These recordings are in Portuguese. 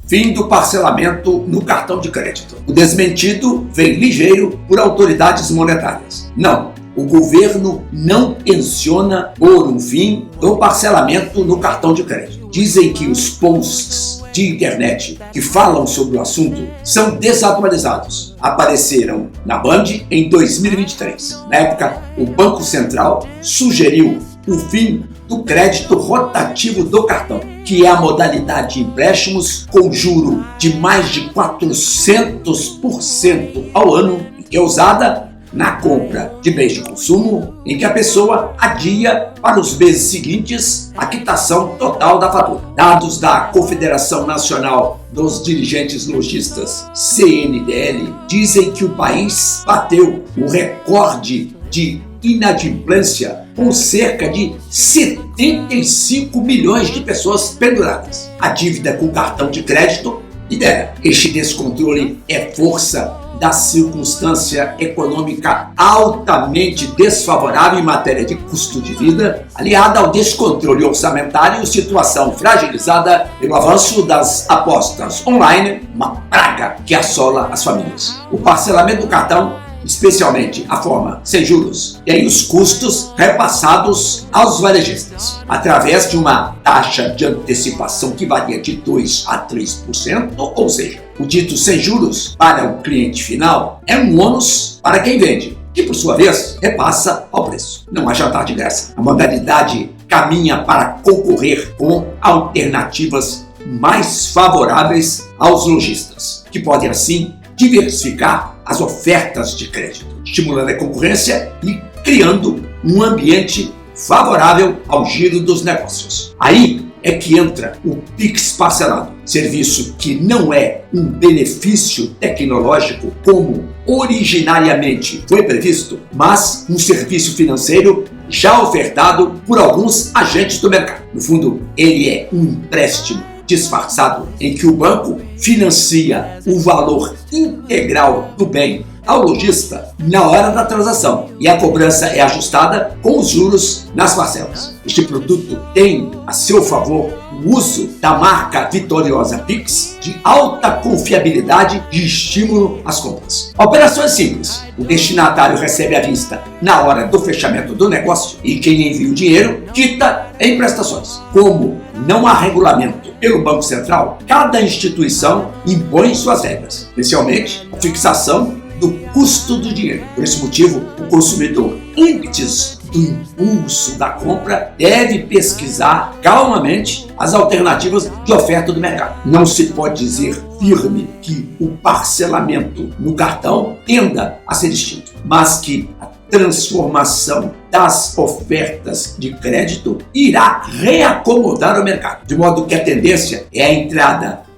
Fim do parcelamento no cartão de crédito. O desmentido vem ligeiro por autoridades monetárias. Não, o governo não tenciona pôr um fim do parcelamento no cartão de crédito. Dizem que os posts de internet que falam sobre o assunto são desatualizados. Apareceram na Band em 2023. Na época, o Banco Central sugeriu o fim do crédito rotativo do cartão, que é a modalidade de empréstimos com juro de mais de 400% ao ano, que é usada na compra de bens de consumo, em que a pessoa adia para os meses seguintes a quitação total da fatura. Dados da Confederação Nacional dos Dirigentes Lojistas, CNDL, dizem que o país bateu o recorde de inadimplência com cerca de 75 milhões de pessoas penduradas. A dívida com cartão de crédito lidera. Este descontrole é força da circunstância econômica altamente desfavorável em matéria de custo de vida, aliada ao descontrole orçamentário, situação fragilizada pelo avanço das apostas online, uma praga que assola as famílias. O parcelamento do cartão, especialmente a forma sem juros, tem os custos repassados aos varejistas, através de uma taxa de antecipação que varia de 2% a 3%, ou seja, o dito sem juros para o cliente final é um ônus para quem vende, que por sua vez repassa ao preço. Não há jantar de graça. A modalidade caminha para concorrer com alternativas mais favoráveis aos lojistas, que podem assim diversificar as ofertas de crédito, estimulando a concorrência e criando um ambiente favorável ao giro dos negócios. Aí é que entra o Pix parcelado, serviço que não é um benefício tecnológico como originariamente foi previsto, mas um serviço financeiro já ofertado por alguns agentes do mercado. No fundo, ele é um empréstimo disfarçado em que o banco financia o valor integral do bem ao lojista na hora da transação e a cobrança é ajustada com os juros nas parcelas. Este produto tem a seu favor o uso da marca vitoriosa Pix de alta confiabilidade e estímulo às compras. A operação é simples. O destinatário recebe à vista na hora do fechamento do negócio e quem envia o dinheiro quita em prestações. Como não há regulamento pelo Banco Central, cada instituição impõe suas regras, especialmente a fixação do custo do dinheiro. Por esse motivo, o consumidor, antes do impulso da compra, deve pesquisar calmamente as alternativas de oferta do mercado. Não se pode dizer firme que o parcelamento no cartão tenda a ser extinto, mas que a transformação das ofertas de crédito irá reacomodar o mercado, de modo que a tendência é a entrada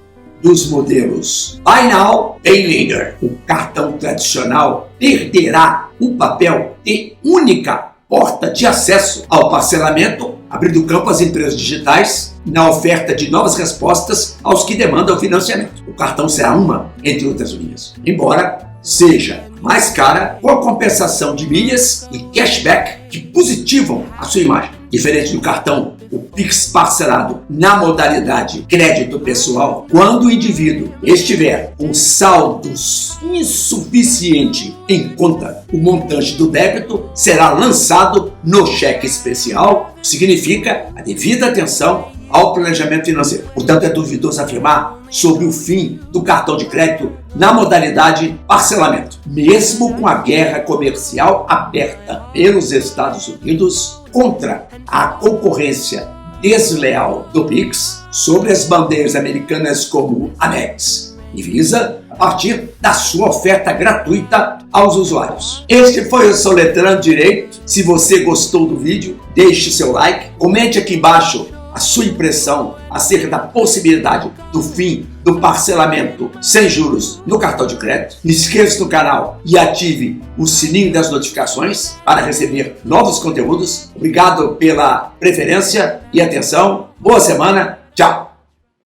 dos modelos Buy Now, Pay Later. O cartão tradicional perderá o papel de única porta de acesso ao parcelamento, abrindo campo às empresas digitais na oferta de novas respostas aos que demandam financiamento. O cartão será uma, entre outras linhas, embora seja mais cara, com a compensação de milhas e cashback que positivam a sua imagem. Diferente do cartão, o Pix parcelado na modalidade crédito pessoal, quando o indivíduo estiver com saldos insuficiente em conta, o montante do débito será lançado no cheque especial, que significa a devida atenção ao planejamento financeiro. Portanto, é duvidoso afirmar sobre o fim do cartão de crédito na modalidade parcelamento. Mesmo com a guerra comercial aberta pelos Estados Unidos contra a concorrência desleal do Pix sobre as bandeiras americanas como Amex e Visa, a partir da sua oferta gratuita aos usuários. Este foi o Soletrando Direito. Se você gostou do vídeo, deixe seu like, comente aqui embaixo a sua impressão acerca da possibilidade do fim do parcelamento sem juros no cartão de crédito. Inscreva-se no canal e ative o sininho das notificações para receber novos conteúdos. Obrigado pela preferência e atenção. Boa semana. Tchau.